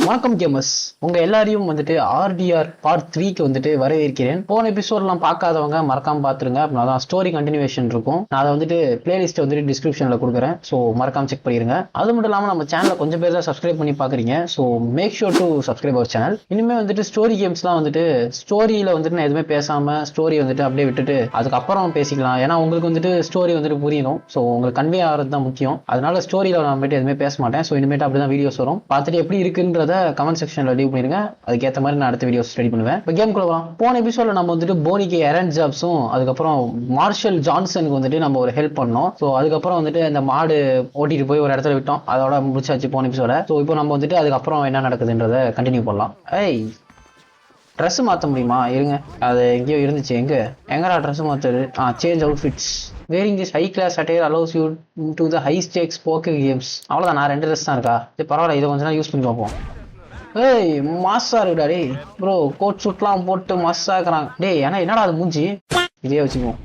வணக்கம் கேமர்ஸ், உங்க எல்லாரையும் வந்துட்டு ஆர்டிஆர் பார்ட் 3க்கு வந்துட்டு வரவேற்கிறேன். போன எபிசோட்லாம் பார்க்காதவங்க மறக்காம பாத்துருங்க. அப்படின்னா ஸ்டோரி கண்டினியூவேஷன் இருக்கும். நான் அதை வந்துட்டு பிளேலிஸ்ட் வந்துட்டு டிஸ்கிரிப்ஷன்ல கொடுக்குறேன். ஸோ மறக்காம செக் பண்ணிருங்க. அது மட்டும் இல்லாமல் நம்ம சேனலை கொஞ்சம் பேர் தான் சப்ஸ்கிரைப் பண்ணி பாக்குறீங்க. So make sure to subscribe our channel. இனிமே வந்துட்டு ஸ்டோரி கேம்ஸ்லாம் வந்துட்டு ஸ்டோரியில வந்துட்டு நான் எதுவுமே பேசாம ஸ்டோரி வந்துட்டு அப்படியே விட்டுட்டு அதுக்கப்புறம் பேசிக்கலாம். ஏன்னா உங்களுக்கு வந்துட்டு ஸ்டோரி வந்துட்டு புரியணும். ஸோ உங்களுக்கு கன்வே ஆகிறது தான் முக்கியம். அதனால ஸ்டோரியில நான் வந்துட்டு எதுவுமே பேச மாட்டேன். ஸோ இனிமேட்டு அப்படிதான் வீடியோஸ் வரும். பார்த்துட்டு எப்படி இருக்குன்றத கமெண்ட் செக்ஷன்ல லீவ் பண்ணிருங்க. அதுக்கேற்ற மாதிரி நான் அடுத்த வீடியோஸ் ரெடி பண்ணுவேன். இப்போ கேம் குள்ள வரலாம். போன எபிசோட்ல நம்ம வந்துட்டு போனிக்கு எரன் ஜாப்ஸும் அதுக்கப்புறம் மார்ஷல் ஜான்சனுக்கு வந்துட்டு நம்ம ஒரு ஹெல்ப் பண்ணோம். ஸோ அதுக்கப்புறம் வந்துட்டு அந்த மாடு ஓட்டிட்டு போய் ஒரு இடத்துல விட்டோம். அதோட முடிச்சாச்சு போன எபிசோட. ஸோ இப்போ நம்ம வந்துட்டு அதுக்கப்புறம் என்ன நடக்குதுன்றத கண்டினியூ பண்ணலாம். ஏய், ட்ரெஸ் மாற்ற முடியுமா? இருங்க, அது எங்கேயோ இருந்துச்சு. எங்கடா ட்ரெஸ் மாற்றுறது? Change outfits. Wearing this high class attire allows you to the high stakes poker games. அவ்வளோதான், நான் 2 ட்ரெஸ் தான் இருக்கா? சரி பரவாயில்ல, இதை கொஞ்ச நாள் யூஸ் பண்ணி பார்ப்போம். ஏய், மாசா இருக்குடா டே ப்ரோ. கோட் சூட்லாம் போட்டு மாசா இருக்கிறாங்க டேய். ஏன்னா என்னடா அது மூஞ்சி? இதே வச்சுக்குவோம்.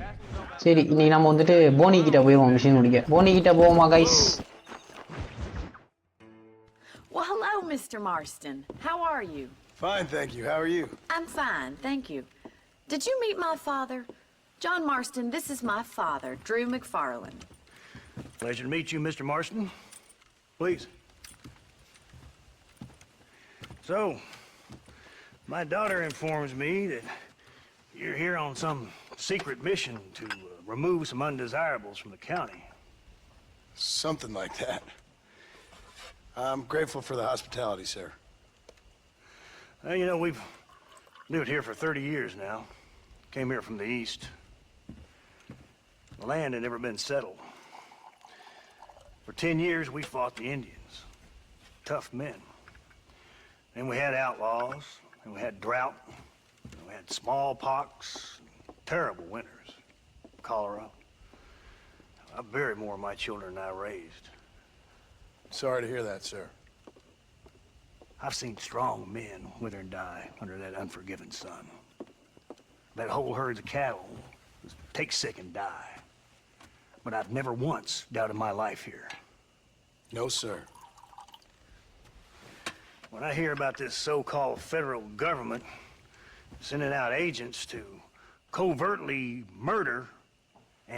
சரி, இன்னைக்கு நம்ம வந்துட்டு போனி கிட்ட போயிடுவோம். மிஷின் முடிக்க போனி கிட்ட போவோமா guys? Well, hello, Mr. Marston. How are you? Fine, thank you. How are you? I'm fine, thank you. Did you meet my father? John Marston, this is my father, Drew McFarland. Pleasure to meet you, Mr. Marston. Please. So, my daughter informs me that you're here on some secret mission to remove some undesirables from the county. Something like that. I'm grateful for the hospitality, sir. Well, you know, we've lived here for 30 years now. Came here from the east. The land had never been settled. For 10 years, we fought the Indians. Tough men. Then we had outlaws, and we had drought, and we had smallpox, terrible winters, cholera. I buried more of my children than I raised. Sorry to hear that, sir. I've seen strong men wither and die under that unforgiving sun. That whole herds of cattle take sick and die. But I've never once doubted my life here. No, sir. When I hear about this so-called federal government sending out agents to covertly murder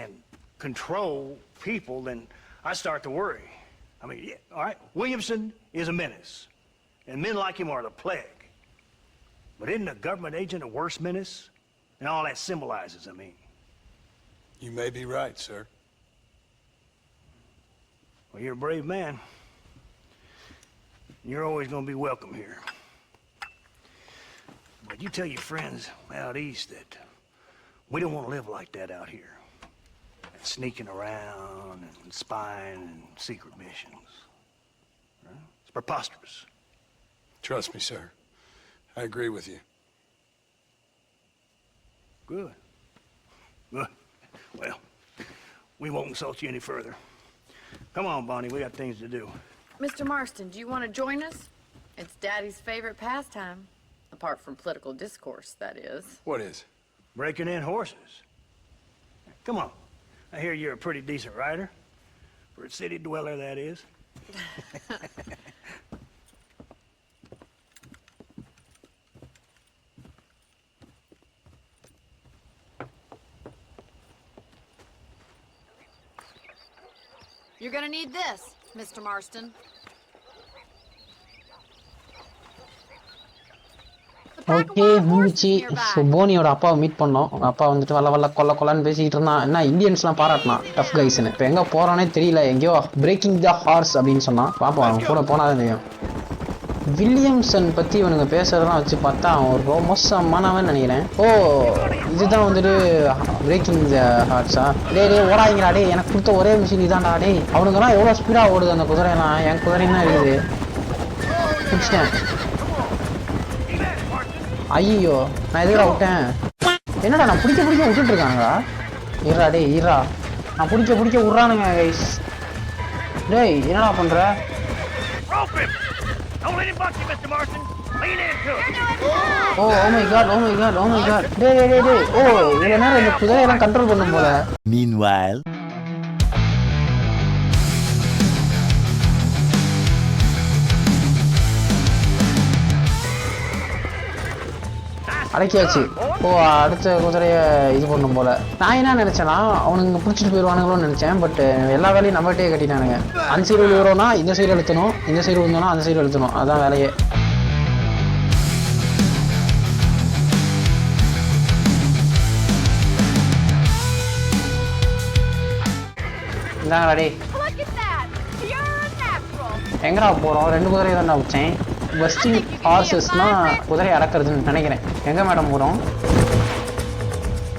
and control people, then I start to worry. I mean, yeah, all right, Williamson is a menace, and men like him are the plague. But isn't a government agent a worse menace? And all that symbolizes, I mean. You may be right, sir. Well, you're a brave man. You're always going to be welcome here. But you tell your friends out east that we don't want to live like that out here. Sneaking around and spying and secret missions. Right? It's preposterous. Trust me, sir. I agree with you. Good. Good. Well, we won't insult you any further. Come on, Bonnie, we got things to do. Mr. Marston, do you want to join us? It's Daddy's favorite pastime. Apart from political discourse, that is. What is? Breaking in horses. Come on. I hear you're a pretty decent rider. For a city dweller, that is. You're gonna need this, Mr. Marston. Okay, முடிச்சு. So போனியோட அப்பாவை meet பண்ணோம். அவங்க அப்பா வந்துட்டு வல்ல கொல்லன்னு பேசிக்கிட்டு இருந்தான். என்ன இந்தியன்ஸ்லாம் பாராட்டினான், டஃப் கைஸ்னு. இப்போ எங்கே போகிறானே தெரியல. எங்கேயோ பிரேக்கிங் த ஹார்ஸ் அப்படின்னு சொன்னான். பார்ப்போம், அவங்க கூட போனால் தெரியும். வில்லியம்சன் பற்றி இவனுங்க பேசுறதெல்லாம் வச்சு பார்த்தா அவன் ஒரு மோசமானவன் நினைக்கிறேன். ஓ, இதுதான் வந்துட்டு பிரேக்கிங் த ஹார்ட்ஸா? டே ஓடாதீங்கடா டே. எனக்கு கொடுத்த ஒரே மிஷின் இதான்டா டே. அவனுங்கெல்லாம் எவ்வளோ ஸ்பீடாக ஓடுது அந்த குதிரையெல்லாம். என் குதிரைன்னா இருக்குது. பிடிச்சிட்டேன். ஐயோ, நான் எதுக்கா விட்டேன்? என்னடா நான் பிடிக்க விட்டுட்டு இருக்கானுங்களா? இருடா டே இருடா. நான் பிடிக்க விட்றானுங்க கைஸ். டேய் என்னடா பண்ற? Oh my god. டேய் ஓ, இவ்வளோ நேரம் இந்த குதிரையெல்லாம் கண்ட்ரோல் பண்ணும் போல. Meanwhile, அடக்கியாச்சு. ஓ அடுத்த குதிரையை இது பண்ணும் போல. நான் என்ன நினைச்சேன்னா அவனுங்க பிடிச்சிட்டு போயிடுவானுங்களோன்னு நினைச்சேன். பட் எல்லா வேலையும் நம்மகிட்டே கட்டிட்டானுங்க. அந்த சைடு விழுவுறோம்னா இந்த சைடு அழுத்தணும், இந்த சைடு விழுந்தோம்னா அந்த சைடு அழுத்தணும். அதான் வேலையே. இந்தாங்க டே. எங்கடா போகிறோம்? 2 குதிரை தான் வச்சேன். பஸ்டிங் ஹார்சஸ்னா குதிரை அடக்கிறதுன்னு நினைக்கிறேன். எங்க மேடம் போகிறோம்?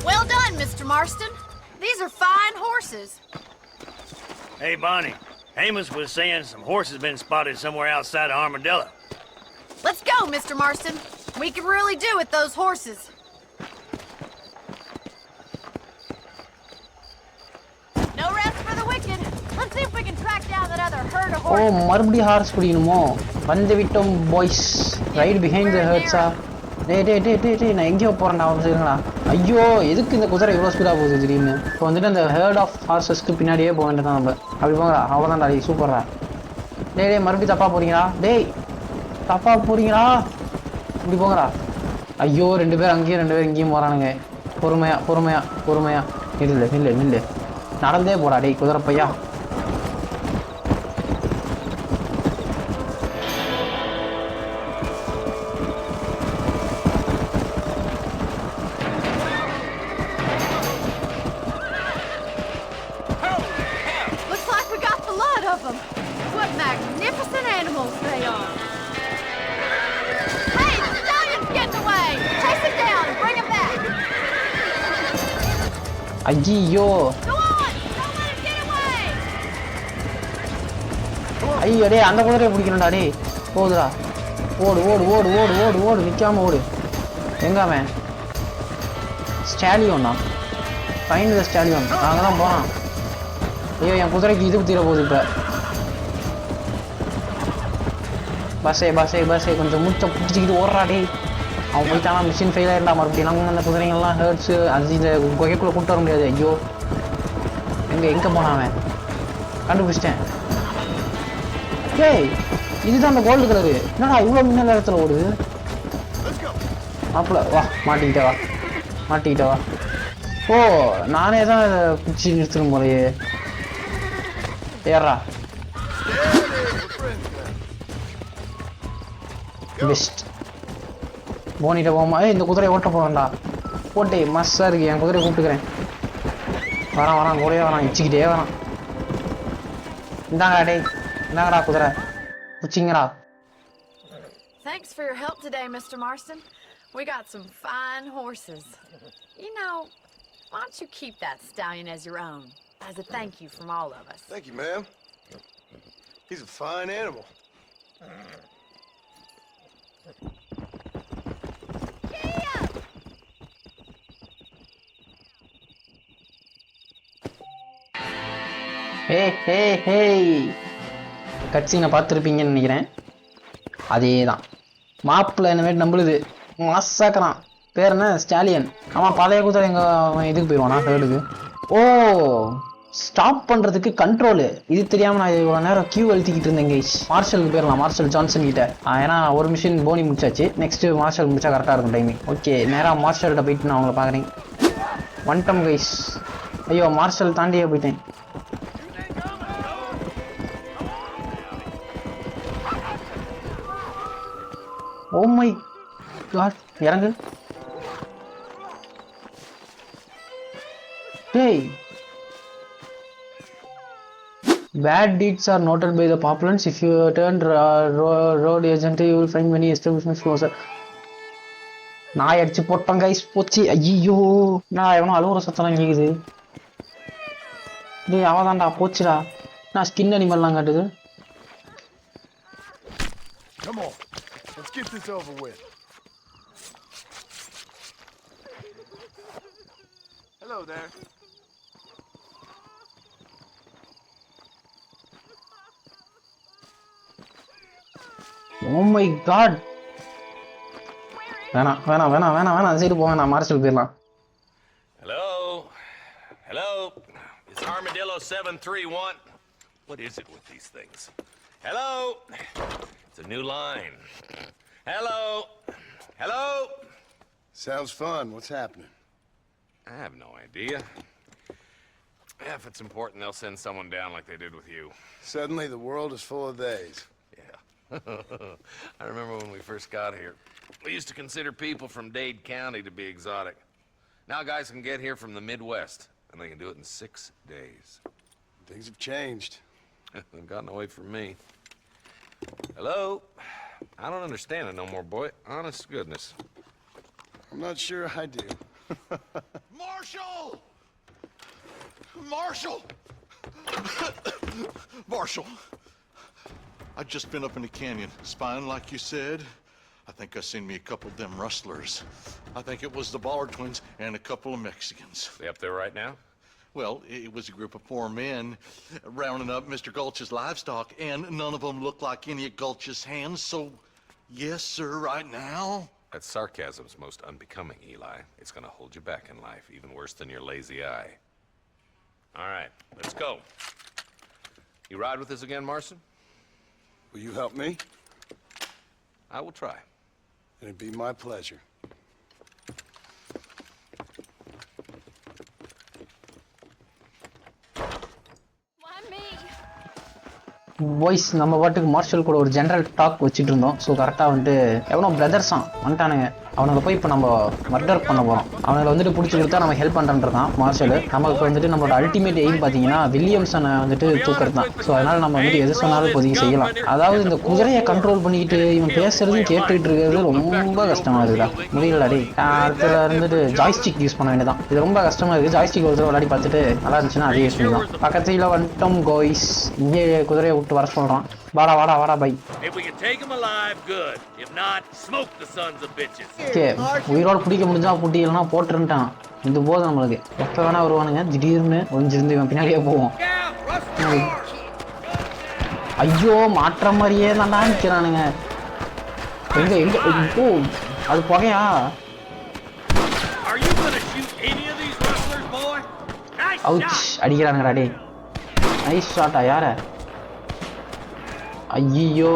Well done, Mr. Marston. These are fine horses. Hey, Bonnie. Amos was saying some horses been spotted somewhere outside of Armadillo. Let's go, Mr. Marston. We can really do with those horses. No rest for the wicked. Let's see if we can track down that other herd of oh horses. மறுபடியும் horse பிடிக்கணுமோ? வந்து விட்டோம் boys. Right behind the ஹெர்ட்ஸா? டே நான் எங்கேயோ போகிறேன்டா சரிங்களா? ஐயோ எதுக்கு இந்த குதிரை இவ்வளோ ஸ்பீடாக போகுது திடீர்னு? இப்போ வந்துட்டு அந்த ஹெர்ட் ஆஃப் ஹார்சஸ்க்கு பின்னாடியே போக வேண்டியதான் நம்ம. அப்படி போங்கடா, அவ்வளோதான்டா. டே சூப்பர்ரா. டே மறுபடியும் தப்பாக போகிறீங்களா? டேய் தப்பாக போகிறீங்களா? இப்படி போங்கடா. ஐயோ 2 பேர் அங்கேயும் 2 பேர் இங்கேயும் போகிறானுங்க. பொறுமையா நில்லு. நடந்தே போடா டேய் குதிரை பையா. Looks like we got the lot of them. What magnificent animals they are. Hey, the stallion's getting away. Chase him down and bring him back. ஐயோ Go on. Don't let him get away. ஐயோ டே அந்த குதிரையை பிடிக்கணும்டா டே. போகுதுடா. ஓடு நிற்காம ஓடு. எங்காமே ஸ்டாலியோண்ணா? Find the stallion. நாங்கள் தான் போகிறோம். ஐயோ என் குதிரைக்கு இது தீர போகுது. இப்போ பஸ்ஸே கொஞ்சம் மூச்சை பிடிச்சிக்கிட்டு ஓடுறா டே. அவன் போயிட்டானா மிஷின் ஃபெயில் ஆகிடா மறுபடியும். நாங்கள் அந்த குதிரைங்கள்லாம் ஹேர்ட்ஸு அது இந்த குகைக்குள்ளே கூப்பிட்டு வர முடியாது. ஐயோ எங்கே போனான் அவன்? கண்டுபிடிச்சிட்டேன். ஏய் இதுதான் அந்த கோல்டு கலரு. என்னடா இவ்வளோ மின்னல் இடத்துல ஓடுது? மாப்பிள்ள வா, மாட்டிக்கிட்ட வா. ஓ நானே தான் இதை பிடிச்சி நிறுத்தணும் போலையே. ஏறா பெஸ்ட். போனிட்ட போமா. இந்த குதிரையை ஓட்ட போகிறேன்டா. போட்டே மஸ்ஸாக இருக்கு. என் குதிரையை கூப்பிட்டுக்கிறேன். வரான் கூடயே வரான். இச்சிக்கிட்டே வரான். இந்தாங்கடா குதிரை பிடிச்சிங்கடா. Thanks for your help today, Mr. Marston. We got some fine horses. You know, why don't you keep that stallion as your own, as a thank you from all of us. Thank you, ma'am. He's a fine animal. Hey கட்சினை பார்த்துருப்பீங்கன்னு நினைக்கிறேன். அதே தான் மாப்பிள்ள இனிமேட்டு நம்பளுது. மாசாக்கிறான். பேர் என்ன? Stallion. ஆமாம் பழைய குதிரை எங்கள் இதுக்கு போயிடுவானா ஹேர்டுக்கு. ஓ ஸ்டாப் பண்ணுறதுக்கு கண்ட்ரோலு. இது தெரியாமல் நான் இவ்வளோ நேரம் கியூ அழுத்திக்கிட்டு இருந்தேன். மார்ஷலுக்கு போயிடலாம், மார்ஷல் ஜான்சன் கிட்ட. ஏன்னா ஒரு மிஷின் போனி முடிச்சாச்சு. நெக்ஸ்ட்டு மார்ஷல் முடிச்சா கரெக்டாக இருக்கும் டைமிங். ஓகே நேராக மார்ஷல்கிட்ட போயிட்டு நான் அவங்கள பார்க்குறேன். வந்துட்டோம் கைஸ். ஐயோ மார்ஷல் தாண்டியே போயிட்டேன். ஓ மை காட் இறங்கு. டேய் bad deeds are noted by the populace. If you turn road agent you will find many establishments closer. நாய் அடிச்சு போட்டோம் கைஸ். போச்சு. ஐயோ நான் எவனோ அழுகுற சத்தம் கேக்குது. டேய் அவதான்டா போச்சுடா. நான் ஸ்கின் அனிமல்லாம் காட்டுது. Come on, let's get this over with. Hello there. Oh my god. வேணாம் அந்த சைடு போவேன். நான் மார்ஷல் போயிடலாம். Hello? It's Armadillo 731. What is it with these things? Hello? It's a new line. Hello? Sounds fun. What's happening? I have no idea. If it's important, they'll send someone down like they did with you. Suddenly, the world is full of days. Yeah. I remember when we first got here. We used to consider people from Dade County to be exotic. Now guys can get here from the Midwest, and they can do it in 6 days. Things have changed. They've gotten away from me. Hello? I don't understand it no more, boy. Honest to goodness. I'm not sure I do. Marshall! Marshall! Marshall! I've just been up in the canyon, spying like you said. I think I seen me a couple of them rustlers. I think it was the Ballard twins and a couple of Mexicans. They up there right now? Well, it was a group of 4 men rounding up Mr. Gulch's livestock, and none of them looked like any of Gulch's hands, so yes, sir, right now. That sarcasm's most unbecoming, Eli. It's gonna hold you back in life, even worse than your lazy eye. All right, let's go. You ride with us again, Marston? Will you help me? I will try. It'd be my pleasure. Why me? Voice நம்ம பாட்டுக்கு marshal கூட ஒரு general talk வச்சுட்டு இருந்தோம். So கரெக்டாக வந்துட்டு எவனோ பிரதர்ஸான் வந்துட்டானுங்க. அவனுக்கு போய் இப்போ நம்ம மர்டர் பண்ண போகிறோம். அவனுக்கு வந்துட்டு பிடிச்சி கொடுத்தா நம்ம ஹெல்ப் பண்ணுறேன் மார்ஷல். நமக்கு வந்துட்டு நம்மளோட அல்டிமேட் எய்ம் பார்த்தீங்கன்னா வில்லியம்சனை வந்துட்டு தூக்கிறது தான். ஸோ அதனால் நம்ம வந்துட்டு எது சொன்னாலும் இப்போதைக்கு செய்யலாம். அதாவது இந்த குதிரையை கண்ட்ரோல் பண்ணிக்கிட்டு இவன் பேசுறதையும் கேட்டுக்கிட்டு இருக்கிறது ரொம்ப கஷ்டமாக இருக்குதா. முடியலடி. அடுத்த இருந்துட்டு ஜாய்ஸ்டிக் யூஸ் பண்ண வேண்டியதான். இது ரொம்ப கஷ்டமாக இருக்குது. ஜாய்ஸ்டிக் ஒரு தடவை விளையாடி பார்த்துட்டு நல்லா இருந்துச்சுன்னா அதே யூஸ் பண்ணலாம். பக்கத்தில் வந்துட்டோம் கோய்ஸ். இங்கே குதிரையை விட்டு வர சொல்கிறான். வாடா வாடா வாடா பை. உயிரோடு பிடிக்க முடிஞ்சா பூட்டி இல்லைன்னா போட்டுருன்ட்டான். இது போதும் நம்மளுக்கு. எப்போ வேணா வருவானுங்க. திடீர்னு ஒழிஞ்சிருந்து இவன் பின்னாடியே போவோம். ஐயோ மாற்ற மாதிரியே தான்டா நிற்கிறானுங்க. எங்க எங்க ஓ அது புகையா? அவுச் அடிக்கிறானுங்கடா டே. நைஸ் ஷாட்டா. யார? ஐயோ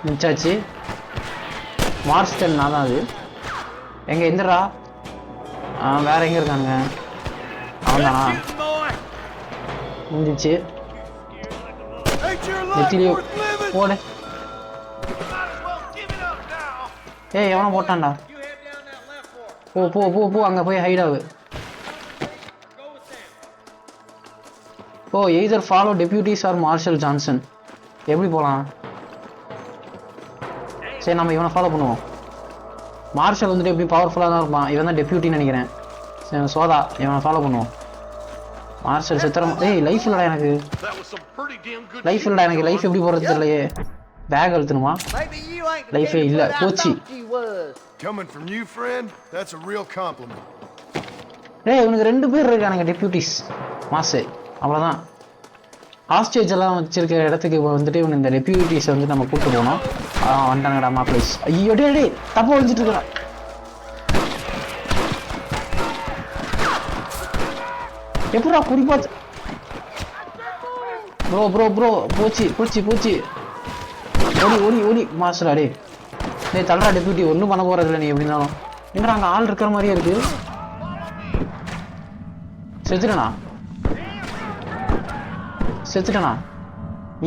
மிச்சாச்சு. மார்ஸ்டன் நான் தான். அது எங்க எந்திரா? வேற எங்க இருக்கானுங்க? அவன் தானா? முடிஞ்சிச்சு. நெத்திலியோ போடு. ஏய் எவனா போட்டான்டா. போ போ போ போ அங்க போய் ஹைட் ஆகு. Oh either follow deputies or marshal Johnson. எப்படி போகலாம்? சரி நம்ம இவனை ஃபாலோ பண்ணுவோம். மார்ஷல் வந்துட்டு எப்படி பவர்ஃபுல்லாக தான் இருப்பான். இவன் தான் டெப்யூட்டின்னு நினைக்கிறேன். சரி சோதா இவனை ஃபாலோ பண்ணுவோம். மார்ஷல் சித்திரம். ஏய் லைஃப் இல்லடா எனக்கு. லைஃப் இல்லடா எனக்கு. லைஃப் எப்படி போகிறது தெரியலையே. பேக் அழுத்தணுமா? லைஃபே இல்லை போச்சு. Coming from you, friend, that's a real compliment. ஏய் இவனுக்கு 2 பேர் இருக்கானுங்க டெப்யூட்டிஸ். மாசு அவ்வளோதான். ஹாஸ்டேஜ் எல்லாம் வச்சிருக்க இடத்துக்கு வந்துட்டு இவன் இந்த டெப்யூட்டிஸை வந்து நம்ம கூப்பிட்டு போனோம். வந்துட்டானுங்கடா மாப்பிளைஸ். ஐயோ டே டே தப்பா ஒழிஞ்சிட்டு இருக்கிறான். எப்படா குறிப்பா? ப்ரோ ப்ரோ ப்ரோ போச்சு போச்சு போச்சு. ஓடி ஓடி ஓடி மாஸ்டரா டே. டே தள்ளுறா டெப்யூட்டி. ஒன்றும் பண்ண போறது இல்லை நீ எப்படின்னாலும். எங்கடா அங்கே ஆள் இருக்கிற மாதிரியே இருக்கு. செத்துட்டனா? செத்துட்டனா?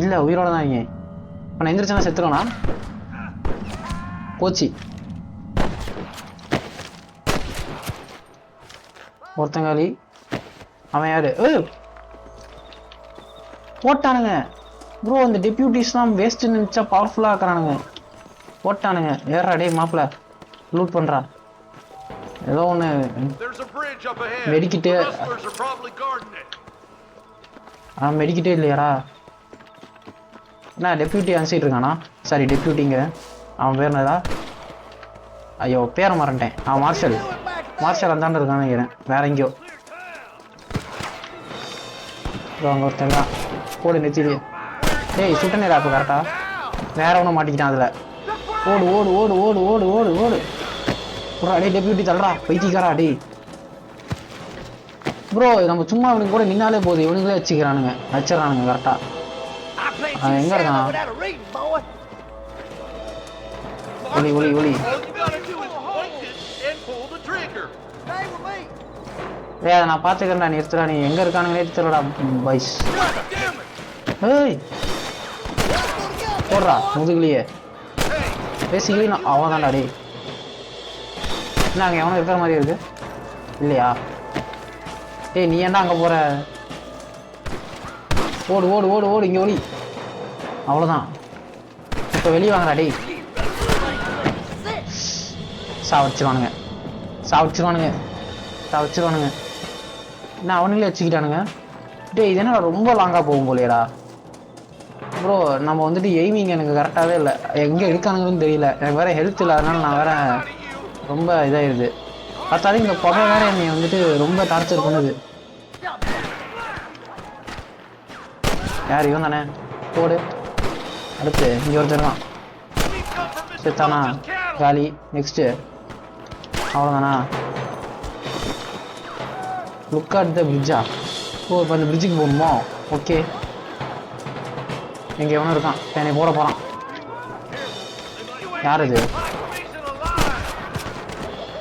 இல்லை உயிரோட தான் இருக்கேன். இப்போ நான் எந்திரிச்சேன்னா செத்துருவேனா? போச்சு. ஒருத்தங்காலி. அவன் யாரு? போட்டானுங்க ப்ரோ. அந்த டெப்யூட்டிஸ்லாம் வேஸ்ட் நினச்சா பவர்ஃபுல்லாக இருக்கிறானுங்க. போட்டானுங்க. ஏறா டே மாப்பிள்ள லூட் பண்ணுறா. ஏதோ ஒன்று மெடிக்கிட்டு. மெடிக்கிட்டே இல்லையாடா? என்ன டெப்யூட்டி அனுப்பிச்சிட்டு இருக்கானா? சாரி டெப்யூட்டிங்க. அவன் பேர் என்னடா? ஐயோ பேரை மறந்துட்டேன். அவன் மார்ஷல். மார்ஷல் அந்தாண்டு இருக்கான்னு நினைக்கிறேன். வேற எங்கேயோ அங்கே ஒருத்தங்க போடு நெத்திலே. டேய் சுட்டனேடா இப்போ கரெக்டா. வேற ஒன்றும் மாட்டிக்கிட்டான் அதில். ஓடு ஓடு ஓடு ஓடு ஓடு ஓடு ஓடு. டே டெப்யூட்டி தள்ளுறா பைத்தியக்காரா டே. ப்ரோ நம்ம சும்மா இவனுக்கு கூட நின்னாலே போதும். இவனுங்களே வச்சுக்கிறானுங்க வச்சிடறானுங்க கரெக்டா. அவன் எங்கே இருக்கான்? ஒளி ஒளி ஒளி. ஏய் அதை நான் பார்த்துக்கிறேன்டா, நீ எடுத்துடா. நீ எங்கே இருக்கானுங்களே தெரியலடா பாய்ஸ். ஏய் போடுறா முதுகுலையே. பேசிக்கலி நான் அவன் தான்டா டே. என்ன அங்கே எவனும் இருக்கிற மாதிரி இருக்கு இல்லையா? ஏய் நீ ஏன்டா அங்கே போகிற? ஓடு ஓடு ஓடு ஓடு, இங்கே ஓடி. அவ்வளோதான். இப்போ வெளியே வாங்கடா டேய். சாவடிச்சிருவானுங்க சாவடிச்சிருவானுங்க சாவடிச்சிருவானுங்க. என்ன அவனுங்களே வச்சுக்கிட்டானுங்க. டேய் இது என்ன ரொம்ப லாங்காக போகும் போலேடா ப்ரோ. நம்ம வந்துட்டு எய்மிங் எனக்கு கரெக்டாகவே இல்லை. எங்கே இருக்கானுங்கன்னு தெரியல. எனக்கு வேறு ஹெல்த் இல்லை, அதனால நான் வேறு ரொம்ப இதாகிடுது. பார்த்தாலும் இந்த புகை வேறு என்னை வந்துட்டு ரொம்ப டார்ச்சர் பண்ணுது. யார் இவன் தானே? போடு. அடுத்து இங்கே ஒருத்தர் தான் செத்தானா? காலி. நெக்ஸ்ட்டு அவ்வளோதானா? Look at the பிரிட்ஜா? ஓ இப்போ அந்த பிரிட்ஜுக்கு போகணுமோ? ஓகே. இங்கே எவனும் இருக்கான், என்னை போட போகிறான். யார் இது?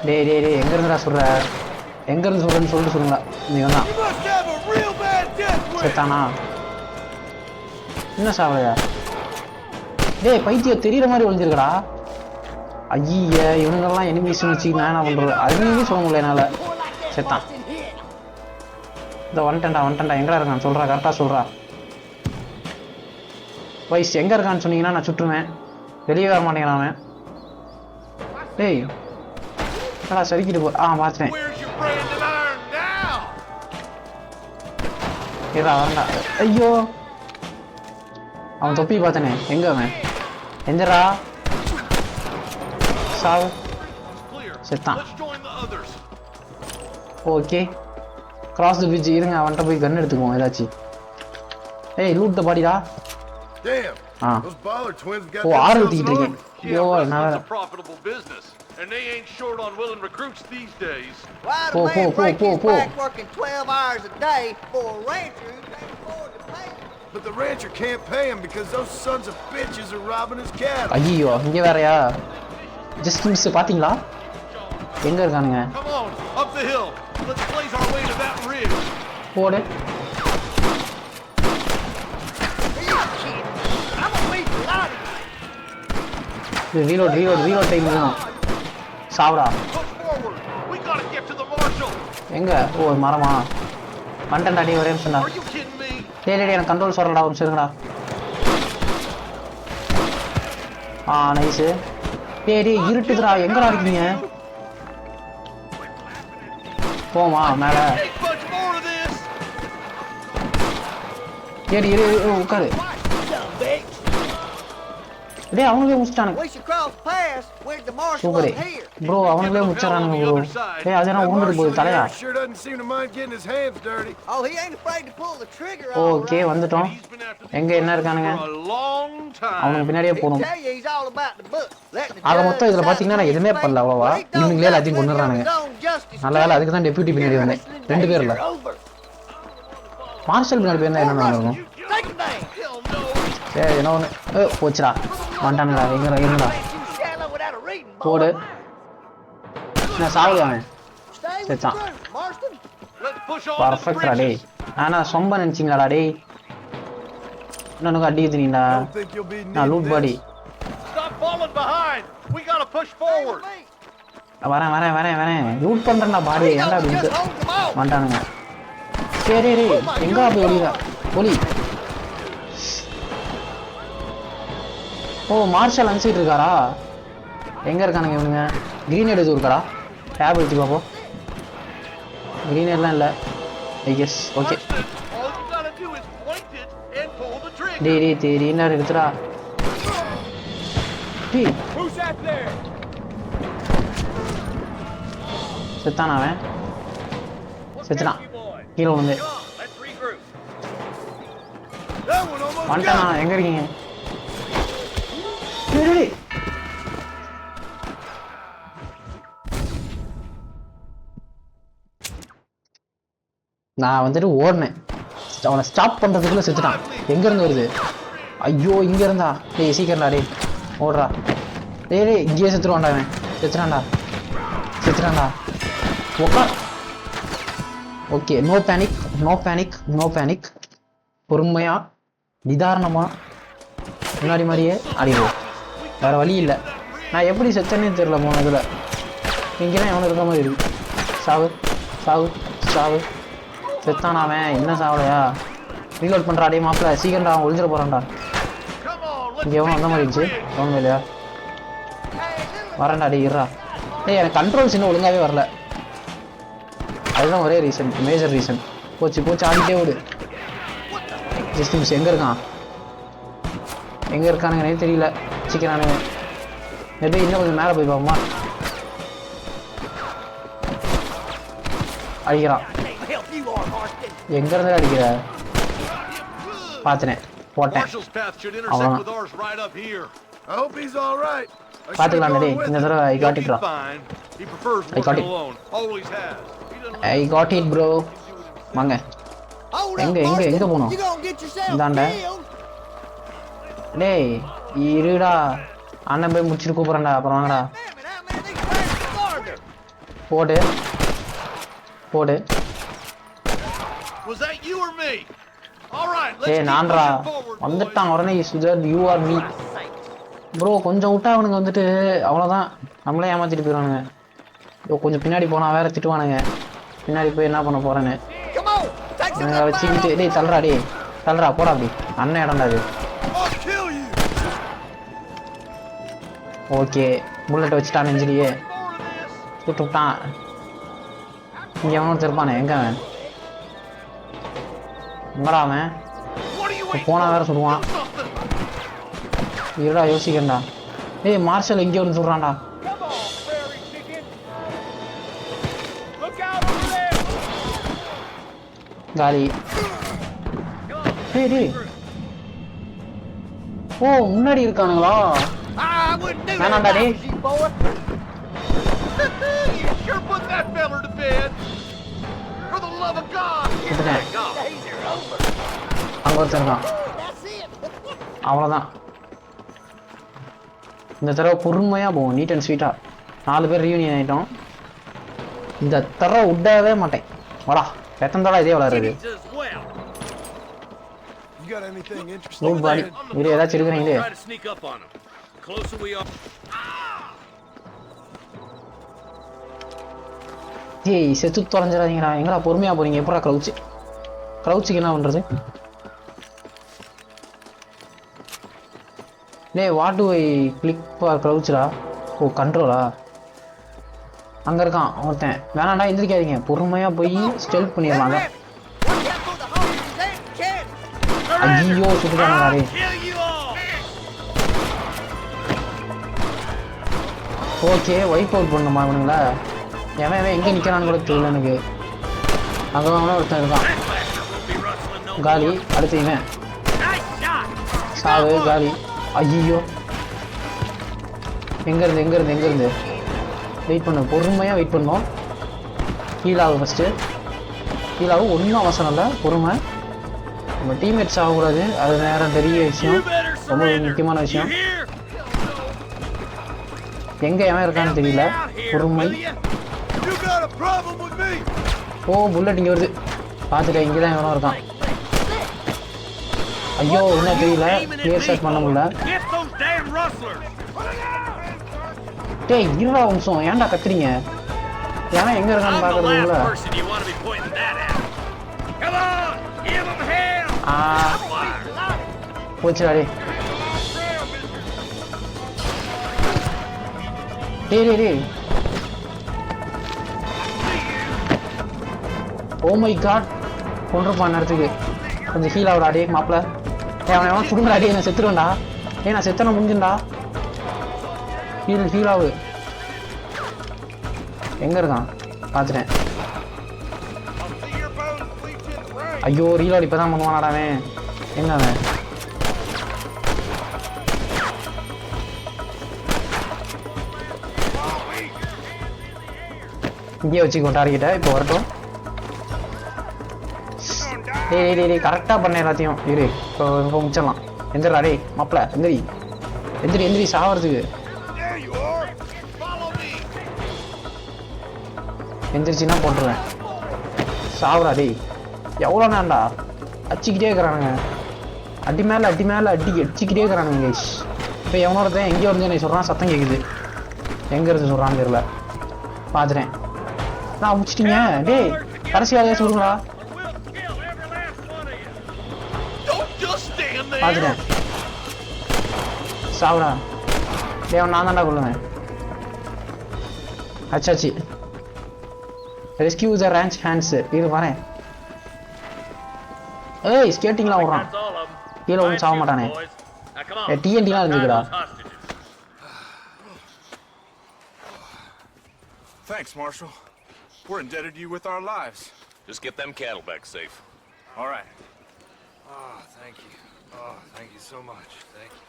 டேய் டேய் டேய் எங்கேருந்துடா சொல்கிற? எங்கேருந்து சொல்கிறேன்னு சொல்லிட்டு சொல்லுங்களா. இவன் தான் செத்தானா? என்ன சாவலையா? டேய் பைத்தியம் தெரியுற மாதிரி ஒழிஞ்சிருக்கடா. ஐய இவனுங்கெல்லாம் எனிமீஸ்னு வச்சு நான் என்ன பண்ணுறது? அதுன்னு சொல்ல முடியல என்னால். செத்தான். இந்த வந்துட்டேன்டா. எங்கடா இருக்கான்னு சொல்கிறா, கரெக்டாக சொல்கிறா. வயசு எங்கே இருக்கான்னு சொன்னீங்கன்னா நான் சுட்டுருவேன். வெளியே வர மாட்டேங்கிறான் அவன். டேய் என்னடா சரிக்கிட்டு போ. பார்த்துட்டேன். ஏடா வரண்டா. ஐயோ அவன் தொப்பி பார்த்தனே. எங்கே அவன்? எந்தரா சாவு. செத்தான். Okay cross the bridge. இருங்க அவன்கிட்ட போய் கன் எடுத்துக்குவோம் ஏதாச்சும். ஏய் லூட் த பாடிடா. ஓ ஆறு ஊற்றிக்கிட்டு இருக்கேன். ஐயோ நான் வேற. போ. But the rancher can't pay him because those sons of bitches are robbing his cattle. ஐயோ இங்கே வேறயா? ஜஸ்ட் மிஸ் பார்த்தீங்களா? எங்கே இருக்கானுங்க? போடு. ரீலோட் டைம் வேணும். சாவுடா. எங்க? ஓ மரமா? வந்துட்டேன்டா. டே ஒரே நிமிஷம்டா. டேய் எனக்கு கண்ட்ரோல் சொல்லடா. ஒரு நிமிஷம் இருங்கடா. நைஸு. டேய் இருட்டுதுடா. எங்கடா இருக்கீங்க? போமா மேலே. இரு உட்காரு. டேய் அவனுங்களே முடிச்சிட்டானுங்க. சூப்பரே ப்ரோ. அவனுங்களே முடிச்சிடறானுங்க ப்ரோ. டேய் அதெல்லாம் ஊந்துட்டு போகுது தலையா. ஓகே வந்துட்டோம். எங்கே என்ன இருக்கானுங்க? அவனுக்கு பின்னாடியே போகணும். ஆக மொத்தம் இதில் பார்த்தீங்கன்னா நான் எதுவுமே பண்ணல அவ்வளோவா. இவனுங்களே எல்லாத்தையும் கொண்டுறானுங்க. நல்ல வேலை அதுக்கு தான் டெப்யூட்டி பின்னாடி வந்தேன். 2 பேர் இல்லை. மார்ஷல் பின்னாடி போயிருந்தா என்ன நடக்கும்? சரி என்ன ஒன்று போச்சுடா. வந்துட்டானுங்களா? எங்கடா போடு. நான் சாவுவாங்க. சரிதான் பர்ஃபெக்டா. டேய் நானா சொம்ப நினச்சிங்களாடா? டேய் இன்னொன்னு அடிக்குதுனீங்களா? நான் லூட் பாடி. வரேன் லூட் பண்ணுறேன்டா பாடி. ஏன்டா அப்படின்னு வந்துட்டானுங்க. சரி எங்கா போய் ஒளிதா ஒளி. ஓ மார்ஷல் அனுப்பிச்சிட்டு இருக்காரா? எங்கே இருக்கானுங்க இவனுங்க? கிரீனேட் எதுவும் இருக்காரா? டேப் எடுத்து பார்ப்போம். கிரீனேட்லாம் இல்லை ஐ கெஸ். ஓகே டேய் கிரீனேட் எடுத்துடா. டேய் செத்தானா அவன்? செத்துட்டான். கீழே விழுந்து வந்துட்டானா? எங்கே இருக்கீங்க? நான் வந்துட்டு ஓடினேன். அவனை ஸ்டாப் பண்ணுறதுக்குள்ளே செத்துட்டான். எங்கேருந்து வருது? ஐயோ இங்கே இருந்தா. டேய் சீக்கிரம்டா. டேய் ஓடுறா. டேய் இங்கேயே செத்துருவான்டா அவன். செத்துறான்டா உக்கா. Okay, no panic. பொறுமையா நிதாரணமா முன்னாடி மாதிரியே அடிவோம். வேற வழி இல்லை. நான் எப்படி செத்தனே தெரியல போனதுல. இங்கெல்லாம் எவனும் இருக்க மாதிரி இருக்கு. சாவு செத்தானா அவன்? என்ன சாவலையா? ரீலோட் பண்றா. அடே மாப்பிள்ள சீக்கிரம்டா, அவன் ஒளிஞ்சிட போறான்டா. இங்க எவனும் வந்த மாதிரி இருந்துச்சு. எவனும் இல்லையா? வரேன்டா. அடே இருறா. டேய் எனக்கு கண்ட்ரோல்ஸ் இன்னும் ஒழுங்காவே வரல. அதுதான் ஒரே ரீசன், மேஜர் ரீசன். போச்சு ஆடிட்டே விடு. ஜஸ்ட் மிஸ் எங்கே இருக்கானுங்கன்னே தெரியல. சீக்கிரானுங்க எப்படி இன்னும் கொஞ்சம் மேலே போய் பார்ப்போமா? அடிக்கிறான். எங்கேருந்து அடிக்கிற? பார்த்துனேன், போட்டேன். அவ்வளோதான். பார்த்துக்கலாம். டேய் இந்த தடவை ஐ காட் இட் ப்ரோ. வாங்க. எங்க போகணும்? இந்தாண்ட. டேய் இருடா, அண்ணன் போய் முடிச்சுட்டு கூப்பிட்றேன்டா. அப்புறம் வாங்கடா. போடு. ஏய் நான்டா வந்துட்டான் உடனே. You are me bro. கொஞ்சம் விட்டா அவனுங்க வந்துட்டு அவ்வளோதான், நம்மளே ஏமாத்திட்டு போயிடுவானுங்க. கொஞ்சம் பின்னாடி போனா வேற திட்டுவானுங்க. பின்னாடி போய் என்ன பண்ண போறேன்னு வச்சுக்கிட்டு. டேய் தள்ளுறா போடா. அப்படி அண்ணன் இடம்டா அது. ஓகே, புல்லட் வச்சுட்டான் நெஞ்சிலேயே. விட்டான். இங்க எவனும் திருப்பானே. எங்கடா அவன்? போனா வேற சொல்லுவான். இருடா யோசிக்கண்டா. டேய் மார்ஷல் எங்கேயோ ஒன்று சொல்றான்டா. காலி. டேய் ஓ முன்னாடி இருக்கானுங்களா? வேணாண்டா டேய். அங்க ஒருத்தருக்கான். அவ்வளோதான். இந்த தடவை பொறுமையா போவோம், நீட் அண்ட் ஸ்வீட்டா. 4 பேர் ரீயூனியன் ஆயிட்டோம். இந்த தடவை விடவே மாட்டேன். வாடா, எத்தனை தடவை இதே விளையாடுறது? Good body. இது ஏதாச்சும் இருக்கிறீங்களே? ஏய் செத்து தொலைஞ்சிடாதீங்கடா. எங்கடா பொறுமையா போறீங்க? எப்படா க்ரௌச்சுக்கு என்ன பண்றது? டேய் what do I click for க்ரௌச்சுடா? ஓ கண்ட்ரோலா? அங்க இருக்கான் ஒருத்தன். வேணாண்டா எந்திரிக்காதீங்க, பொறுமையா போய் ஸ்டெல்த் பண்ணிடலாங்க. ஐயோ சுட்டுட்டானே. ஓகே, வைப் அவுட் பண்ணுமா இவனுங்களா? எவன் எங்கே நிற்கிறான்னு கூட தெரியல எனக்கு. அங்கே ஒருத்தன் இருக்கான். காலி. அடுத்து இவன் சாவு. காலி. ஐயோ எங்கேருந்து வெயிட் பண்ண. பொறுமையாக வெயிட் பண்ணோம். ஹீலாகும் ஃபஸ்ட்டு. ஹீலாகும் ஒன்றும் அவசரம் இல்லை, பொறுமை. நம்ம டீம்மேட்ஸ் ஆகக்கூடாது, அது நேரம் பெரிய விஷயம், ரொம்ப முக்கியமான விஷயம். எங்கே எவன் இருக்கான்னு தெரியல, பொறுமை. ஓ புல்லட் இங்கே வருது, பார்த்துட்டேன். இங்கே தான் எவனோ இருக்கான். ஐயோ என்ன தெரியல, கிளியர் ஷாட் பண்ண முடியல. டேய் இருடா வம்சம், ஏன்டா கத்துறீங்க? ஏன்னா எங்கே இருக்கான்னு பார்க்கறதுக்குள்ள போச்சுடா. டேய் ஓ மை காட், கொண்டிருப்பான் நேரத்துக்கு. கொஞ்சம் ஹீல் ஆகுடா டே மாப்பிள்ள. அவன் சுடுங்கடா டே, நான் செத்துருவேன்டா. நான் செத்தன முடிஞ்சுண்டா. ஹீல் ஆகு. எங்க இருக்கான் பார்த்துட்டேன். ஐயோ ரீலோட் இப்பதான் பண்ணுவானாடா அவன். எங்க அவன்? இங்கேயே வச்சுக்கோ டார்கெட்டை. இப்போ வரட்டும். டேய் கரெக்டாக பண்ண எல்லாத்தையும். இரு இப்போ முடிச்சிடலாம். எந்திரா டே மாப்பிள்ள, எந்திரி சாவறதுக்கு. எந்திரிச்சின்னா போட்டுருவேன். சாவுடா டேய். எவ்வளோ நேரம்டா அடிச்சுக்கிட்டே இருக்கிறானுங்க. அடி மேலே அடிச்சுக்கிட்டே இருக்கிறானுங்க கைஸ். இப்போ எவனோடதான் எங்கேயோ இருந்து நீ சொல்கிறான், சத்தம் கேட்குது. எங்கே இருந்து சொல்கிறான்னு தெரியல. பார்த்துட்டேன். நான் முடிச்சிட்டிங்க டேய். கடைசியாக சொல்லுங்களா? பார்த்துட்டேன். சாவுடா டேய். நான் தான்டா கொள்ளுவேன். அச்சாச்சி ரெஸ்கியூ த ரேஞ்ச் ஹேண்ட்ஸ். இது வரேன். ஏய் ஸ்கேட்டிங்லாம் விட்றான். கீழே ஒன்றும் சாக மாட்டானே. டிஎன்டிலாம் இருந்துக்குடா. Thanks, Marshal. We're indebted to you with our lives. Just get them cattle back safe. All right. Oh, thank you. Oh, thank you so much. Thank you.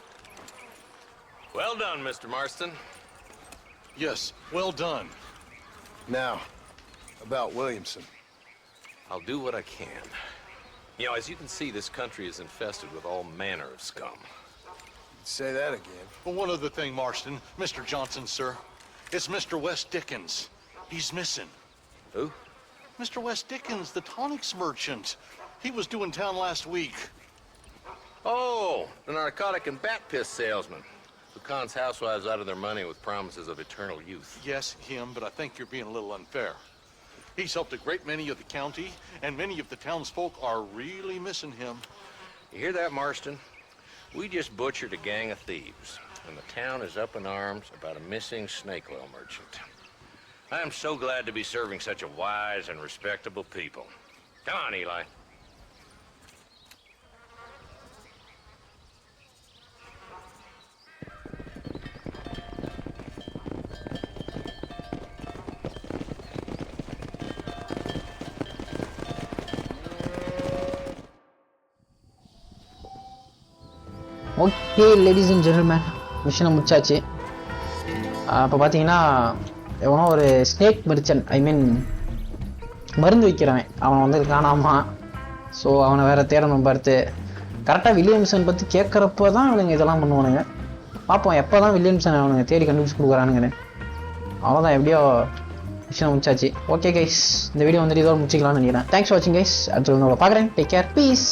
Well done, Mr. Marston. Yes, well done. Now, about Williamson. I'll do what I can. You know, as you can see, this country is infested with all manner of scum. Say that again. Well, one other thing, Marston. Mr. Johnson, sir. It's Mr. West Dickens. He's missing. Who? Mr. West Dickens, the tonics merchant. He was due in town last week. Oh, the narcotic and bat piss salesman who cons housewives out of their money with promises of eternal youth. Yes, him, but I think you're being a little unfair. He's helped a great many of the county, and many of the townsfolk are really missing him. You hear that, Marston? We just butchered a gang of thieves, and the town is up in arms about a missing snake oil merchant. I am so glad to be serving such a wise and respectable people. Come on, Eli. Okay ladies and gentlemen, மிஷனை முடிச்சாச்சு. அப்போ பார்த்தீங்கன்னா எவனோ ஒரு snake merchant, ஐ மீன் மருந்து வைக்கிறவன், அவன் வந்து காணாமா. So அவனை வேறு தேடணும் பார்த்து. கரெக்டாக வில்லியம்சன் பற்றி கேட்குறப்போ தான் அவனுங்க இதெல்லாம் பண்ணுவானுங்க. பார்ப்போம் எப்போ தான் வில்லியம்சன் அவனுங்க தேடி கண்டுபிடிச்சி கொடுக்குறானுங்கன்னு. அவ்வளோதான், எப்படியோ மிஷனை முடிச்சாச்சு. ஓகே கைஸ், இந்த வீடியோ வந்துட்டு இதோட முடிச்சிக்கலாம்னு நினைக்கிறேன். தேங்க்ஸ் ஃபார் வாட்சிங் கைஸ். அடுத்து உங்களை பார்க்குறேன். Take care, piece.